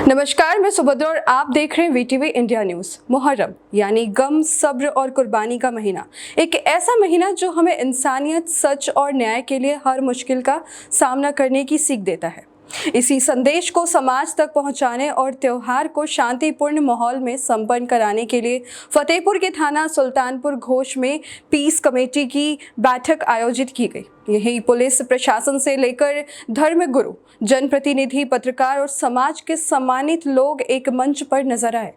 नमस्कार, मैं सुभद्रा और आप देख रहे हैं वीटीवी इंडिया न्यूज़। मुहर्रम यानी गम, सब्र और कुर्बानी का महीना, एक ऐसा महीना जो हमें इंसानियत, सच और न्याय के लिए हर मुश्किल का सामना करने की सीख देता है। इसी संदेश को समाज तक पहुंचाने और त्योहार को शांतिपूर्ण माहौल में संपन्न कराने के लिए फतेहपुर के थाना सुल्तानपुर घोष में पीस कमेटी की बैठक आयोजित की गई। यही पुलिस प्रशासन से लेकर धर्मगुरु, जनप्रतिनिधि, पत्रकार और समाज के सम्मानित लोग एक मंच पर नजर आए।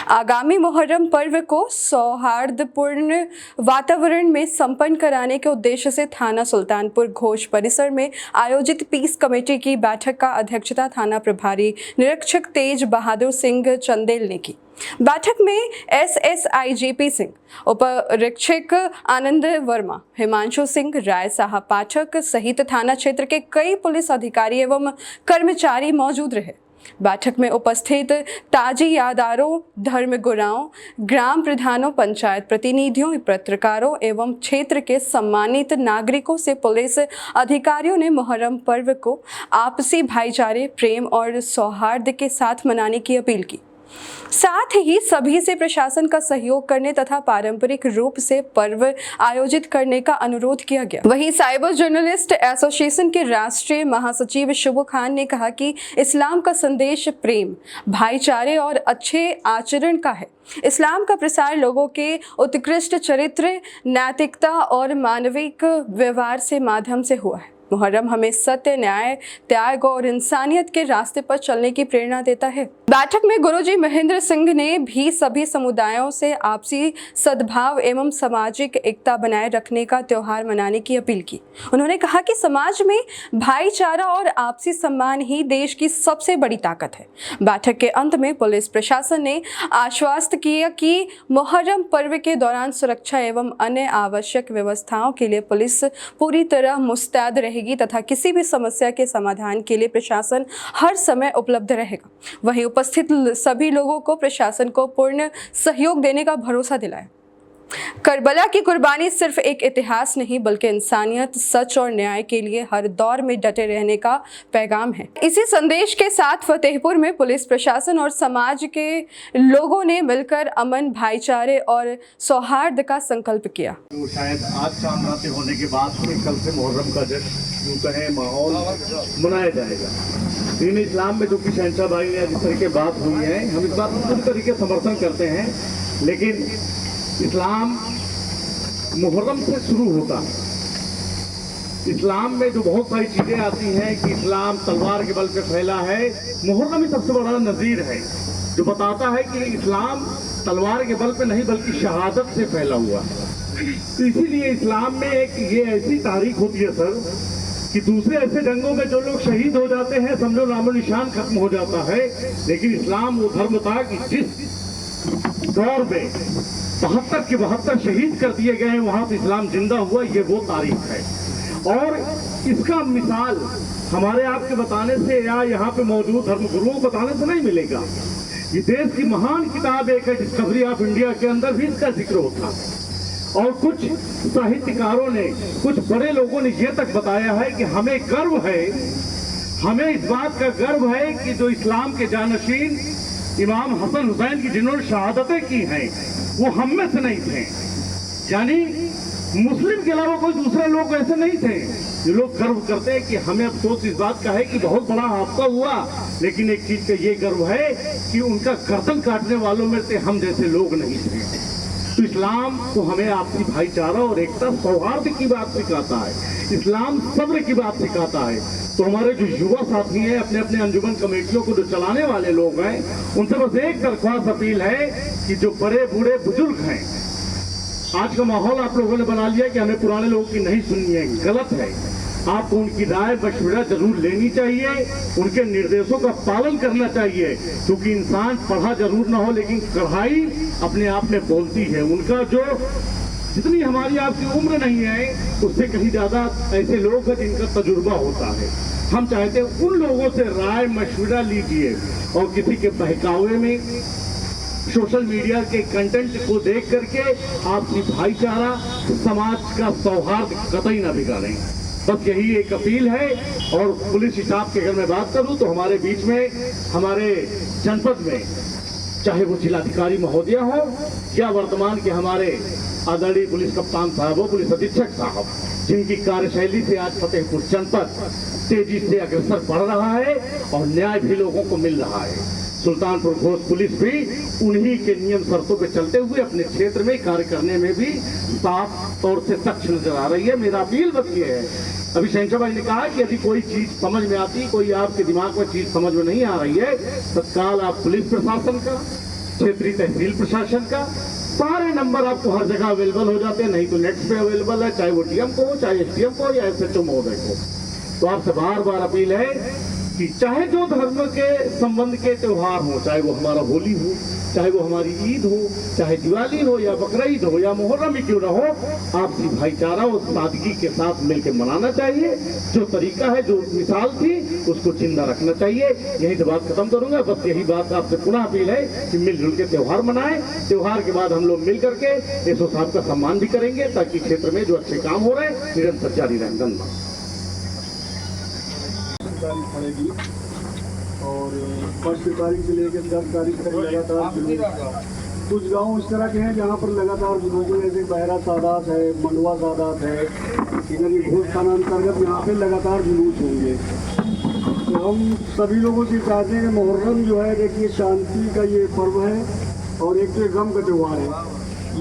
आगामी मुहर्रम पर्व को सौहार्दपूर्ण वातावरण में संपन्न कराने के उद्देश्य से थाना सुल्तानपुर घोष परिसर में आयोजित पीस कमेटी की बैठक का अध्यक्षता थाना प्रभारी निरीक्षक तेज बहादुर सिंह चंदेल ने की। बैठक में SSIGP सिंह, उपरीक्षक आनंद वर्मा, हिमांशु सिंह, राय साहब पाठक सहित थाना क्षेत्र के कई पुलिस अधिकारी एवं कर्मचारी मौजूद रहे। बैठक में उपस्थित ताजी यादारों, धर्मगुरुओं, ग्राम प्रधानों, पंचायत प्रतिनिधियों, पत्रकारों एवं क्षेत्र के सम्मानित नागरिकों से पुलिस अधिकारियों ने मुहर्रम पर्व को आपसी भाईचारे, प्रेम और सौहार्द के साथ मनाने की अपील की। साथ ही सभी से प्रशासन का सहयोग करने तथा पारंपरिक रूप से पर्व आयोजित करने का अनुरोध किया गया। वहीं साइबर जर्नलिस्ट एसोसिएशन के राष्ट्रीय महासचिव शुभ खान ने कहा कि इस्लाम का संदेश प्रेम, भाईचारे और अच्छे आचरण का है। इस्लाम का प्रसार लोगों के उत्कृष्ट चरित्र, नैतिकता और मानविक व्यवहार से माध्यम से हुआ है। मुहर्रम हमें सत्य, न्याय, त्याग और इंसानियत के रास्ते पर चलने की प्रेरणा देता है। बैठक में गुरुजी महेंद्र सिंह ने भी सभी समुदायों से आपसी सद्भाव एवं सामाजिक एकता बनाए रखने का त्योहार मनाने की अपील की। उन्होंने कहा कि समाज में भाईचारा और आपसी सम्मान ही देश की सबसे बड़ी ताकत है। बैठक के अंत में पुलिस प्रशासन ने आश्वस्त किया कि मुहर्रम पर्व के दौरान सुरक्षा एवं अन्य आवश्यक व्यवस्थाओं के लिए पुलिस पूरी तरह मुस्तैद रहेगी तथा किसी भी समस्या के समाधान के लिए प्रशासन हर समय उपलब्ध रहेगा। वहीं उपस्थित सभी लोगों को प्रशासन को पूर्ण सहयोग देने का भरोसा दिलाया। करबला की कुर्बानी सिर्फ एक इतिहास नहीं बल्कि इंसानियत, सच और न्याय के लिए हर दौर में डटे रहने का पैगाम है। इसी संदेश के साथ फतेहपुर में पुलिस प्रशासन और समाज के लोगों ने मिलकर अमन, भाईचारे और सौहार्द का संकल्प किया। तो शायद आज शाम रात होने के बाद कल से मुहर्रम का जश्न यूं कहें माहौल मनाया जाएगा। दीन इस्लाम में जो कि शहंशाह भाई ने जिस तरीके बात हुई है, हम इस बात को पूरी तरीके समर्थन करते हैं, लेकिन इस्लाम मुहर्रम से शुरू होता है। इस्लाम में जो बहुत सारी चीज़ें आती हैं कि इस्लाम तलवार के बल पे फैला है, मुहर्रम ही सबसे बड़ा नज़ीर है जो बताता है कि इस्लाम तलवार के बल पे नहीं बल्कि शहादत से फैला हुआ है। तो इसीलिए इस्लाम में एक ये ऐसी तारीख होती है सर कि दूसरे ऐसे जंगों में जो लोग शहीद हो जाते हैं समझो नामो निशान खत्म हो जाता है, लेकिन इस्लाम वो धर्म था कि जिस दौर में 72 के 72 शहीद कर दिए गए हैं वहां से इस्लाम जिंदा हुआ, ये वो तारीख है। और इसका मिसाल हमारे आपके बताने से या यहाँ पे मौजूद धर्मगुरुओं को बताने से नहीं मिलेगा। ये देश की महान किताब एक है डिस्कवरी ऑफ इंडिया, के अंदर भी इसका जिक्र होता है। और कुछ साहित्यकारों ने, कुछ बड़े लोगों ने ये तक बताया है कि हमें गर्व है, हमें इस बात का गर्व है कि जो इस्लाम के जानशीन इमाम हसन हुसैन की जिन्होंने शहादतें की हैं वो हम में से नहीं थे। यानी मुस्लिम के अलावा कोई दूसरे लोग ऐसे नहीं थे। जो लोग गर्व करते हैं कि हमें अफसोस इस बात का है कि बहुत बड़ा हादसा हुआ, लेकिन एक चीज का ये गर्व है कि उनका गर्दन काटने वालों में से हम जैसे लोग नहीं थे। तो इस्लाम तो हमें आपसी भाईचारा और एकता, सौहार्द की बात सिखाता है। इस्लाम सब्र की बात सिखाता है। तो हमारे जो युवा साथी हैं, अपने अपने अंजुमन कमेटियों को जो चलाने वाले लोग हैं, उनसे बस एक दरख्वास्त अपील है कि जो बड़े बूढ़े बुजुर्ग हैं, आज का माहौल आप लोगों ने बना लिया कि हमें पुराने लोगों की नहीं सुननी है, गलत है। आपको उनकी राय मशवरा जरूर लेनी चाहिए, उनके निर्देशों का पालन करना चाहिए, क्योंकि इंसान पढ़ा जरूर ना हो लेकिन कढ़ाई अपने आप में बोलती है। उनका जो जितनी हमारी आपकी उम्र नहीं है उससे कहीं ज्यादा ऐसे लोग हैं जिनका तजुर्बा होता है। हम चाहते हैं उन लोगों से राय मशवरा लीजिए और किसी के बहकावे में, सोशल मीडिया के कंटेंट को देख करके आपकी भाईचारा, समाज का सौहार्द कतई ना बिगाड़ें। बस यही एक अपील है। और पुलिस स्टाफ की अगर मैं बात करूं तो हमारे बीच में, हमारे जनपद में, चाहे वो जिलाधिकारी महोदय हो या वर्तमान के हमारे आदरणीय पुलिस कप्तान साहब हो, पुलिस अधीक्षक साहब, जिनकी कार्यशैली से आज फतेहपुर जनपद तेजी से अग्रसर बढ़ रहा है और न्याय भी लोगों को मिल रहा है। सुल्तानपुर घोष पुलिस भी उन्हीं के नियम शर्तों पे चलते हुए अपने क्षेत्र में कार्य करने में भी साफ तौर से सक्षम नजर आ रही है। मेरा अपील बस ये है, अभी शहंशाह भाई ने कहा कि यदि कोई चीज समझ में आती, कोई आपके दिमाग में चीज समझ में नहीं आ रही है, तत्काल आप पुलिस प्रशासन का, क्षेत्रीय तहसील प्रशासन का सारे नंबर आपको हर जगह अवेलेबल हो जाते हैं, नहीं तो नेट पे अवेलेबल है, चाहे वो डीएम को हो, चाहे एसडीएम को या एसएचओ महोदय को। तो आपसे बार बार अपील है कि चाहे जो धर्म के संबंध के त्योहार हो, चाहे वो हमारा होली हो, चाहे वो हमारी ईद हो, चाहे दिवाली हो या बकरीद हो या मुहर्रम ही क्यों ना हो, आपसी भाईचारा और सादगी के साथ मिलकर मनाना चाहिए। जो तरीका है, जो मिसाल थी, उसको जिंदा रखना चाहिए। यही तो बात खत्म करूंगा। बस यही बात आपसे पुनः अपील है कि मिलजुल के त्योहार मनाएं। त्योहार के बाद हम लोग मिल करके एसओ साहब का सम्मान भी करेंगे, ताकि क्षेत्र में जो अच्छे काम हो रहे हैं निरंतर जारी रहें। धन्यवाद। पड़ेगी और 1 तारीख से लेकर 10 तारीख तक लगातार कुछ गांव इस तरह के हैं जहां पर लगातार जुलूस, जैसे बहरा सादात है, मंडवा सादात है, इधर ये घोष थाना अंतर्गत यहाँ पे लगातार जुलूस होंगे। तो हम सभी लोगों से चाहते हैं कि मुहर्रम जो है, देखिए शांति का ये पर्व है और एक तो गम का त्यौहार है।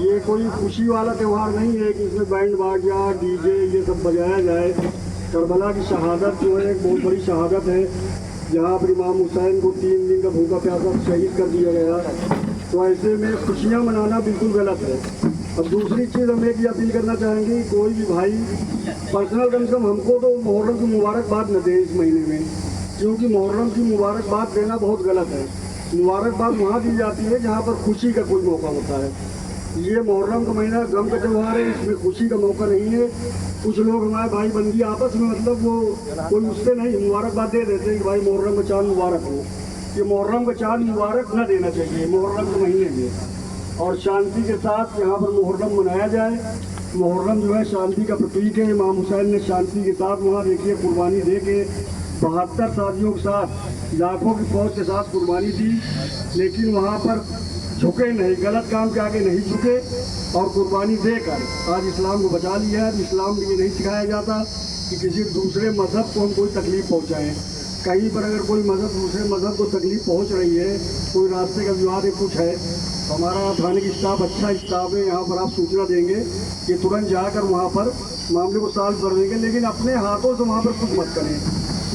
ये कोई खुशी वाला त्यौहार नहीं है कि इसमें बैंड बाजा डीजे ये सब बजाया जाए। करबला की शहादत जो है एक बहुत बड़ी शहादत है, जहाँ पर इमाम हुसैन को 3 दिन का भूखा प्यासा शहीद कर दिया गया। तो ऐसे में खुशियाँ मनाना बिल्कुल गलत है। अब दूसरी चीज़ हम एक ये अपील करना चाहेंगे, कोई भी भाई पर्सनल कम से कम हमको तो मुहर्रम की मुबारकबाद न दें इस महीने में, क्योंकि मुहर्रम की मुबारकबाद देना बहुत गलत है। मुबारकबाद वहाँ दी जाती है जहाँ पर खुशी का कोई मौका होता है। ये मुहर्रम का महीना गम का त्यौहार है, इसमें खुशी का मौका नहीं है। कुछ लोग हमारे भाई बंदी आपस में मतलब वो कोई उससे नहीं मुबारकबाद दे देते हैं कि भाई मुहर्रम का चाँद मुबारक हो। ये मुहर्रम का चाँद मुबारक न देना चाहिए मुहर्रम के महीने में, और शांति के साथ यहाँ पर मुहर्रम मनाया जाए। मुहर्रम जो है शांति का प्रतीक है। इमाम हुसैन ने शांति के साथ वहाँ देखिए कुर्बानी दे के 72 साथियों के साथ लाखों की फौज के साथ कुर्बानी दी, लेकिन वहाँ पर झुके नहीं, गलत काम के आगे नहीं झुके और कुर्बानी देकर आज इस्लाम को बचा लिया है। इस्लाम में ये नहीं सिखाया जाता कि किसी दूसरे मज़हब को हम कोई तकलीफ़ पहुँचाएँ। कहीं पर अगर कोई मज़हब दूसरे मज़हब को तकलीफ़ पहुँच रही है, कोई रास्ते का विवाद है, कुछ है, तो हमारा थाने की स्टाफ अच्छा स्टाफ है, यहाँ पर आप सूचना देंगे कि तुरंत जाकर वहाँ पर मामले को सॉल्व कर देंगे। लेकिन अपने हाथों से वहाँ पर कुछ मत करें।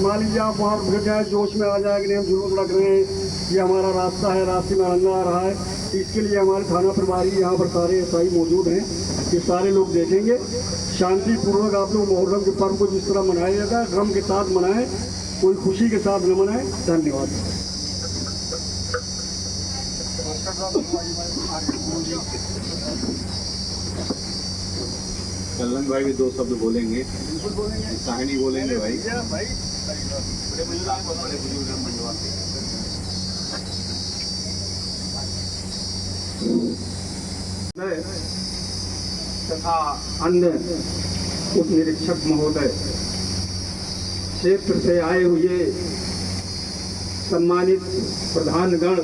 मान लीजिए आप वहाँ भर जाए, जोश में आ जाए कि नहीं हम जुलूस लग रहे हैं, ये हमारा रास्ता है, रास्ते में रंगा आ रहा है, इसके लिए हमारे थाना प्रभारी यहाँ पर सारे एसआई मौजूद हैं, ये सारे लोग देखेंगे। शांतिपूर्वक आप लोग मुहर्रम के पर्व को जिस तरह मनाया जाता है गम के साथ मनाएं, कोई खुशी के साथ न मनाएं। धन्यवाद। कल्लन भाई भी 2 शब्द बोलेंगे, कहानी बोलेंगे भाई। तथा अन्य उप निरीक्षक महोदय, क्षेत्र से आए हुए सम्मानित प्रधानगण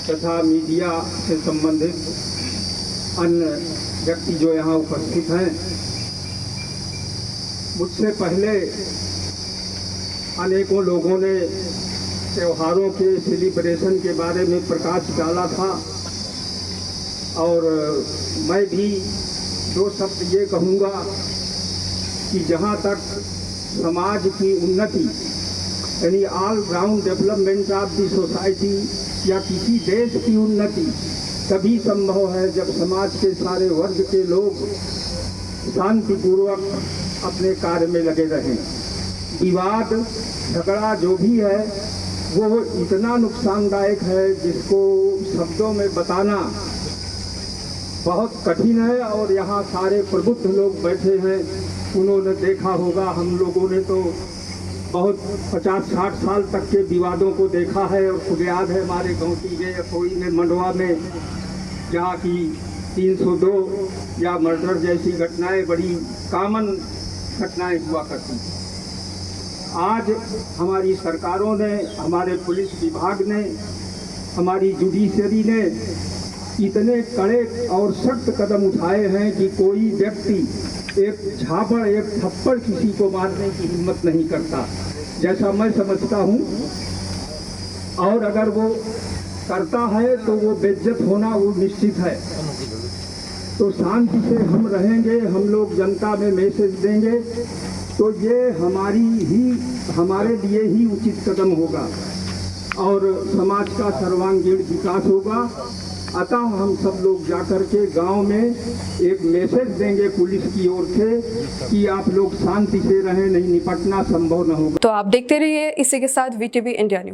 तथा मीडिया से संबंधित अन्य व्यक्ति जो यहाँ उपस्थित हैं, मुझसे पहले अनेकों लोगों ने त्योहारों के सेलिब्रेशन के बारे में प्रकाश डाला था और मैं भी 2 शब्द ये कहूँगा कि जहाँ तक समाज की उन्नति यानी all round development of the society या किसी देश की उन्नति तभी संभव है जब समाज के सारे वर्ग के लोग शांतिपूर्वक अपने कार्य में लगे रहें। विवाद झगड़ा जो भी है वो इतना नुकसानदायक है जिसको शब्दों में बताना बहुत कठिन है। और यहाँ सारे प्रबुद्ध लोग बैठे हैं, उन्होंने देखा होगा, हम लोगों ने तो बहुत 50-60 साल तक के विवादों को देखा है और खुद याद है हमारे गाँव की ये कोई में मंडवा में जहाँ की 302 या मर्डर जैसी घटनाएं बड़ी कॉमन घटनाएं हुआ करती थी। आज हमारी सरकारों ने, हमारे पुलिस विभाग ने, हमारी जुडिशरी ने इतने कड़े और सख्त कदम उठाए हैं कि कोई व्यक्ति एक झापड़, एक थप्पड़ किसी को मारने की हिम्मत नहीं करता, जैसा मैं समझता हूँ। और अगर वो करता है तो वो बेइज्जत होना वो निश्चित है। तो शांति से हम रहेंगे, हम लोग जनता में मैसेज देंगे, तो ये हमारे लिए ही उचित कदम होगा और समाज का सर्वांगीण विकास होगा। अतः हम सब लोग जाकर के गांव में एक मैसेज देंगे पुलिस की ओर से कि आप लोग शांति से रहें, नहीं निपटना संभव न होगा। तो आप देखते रहिए इसी के साथ VTV इंडिया न्यूज।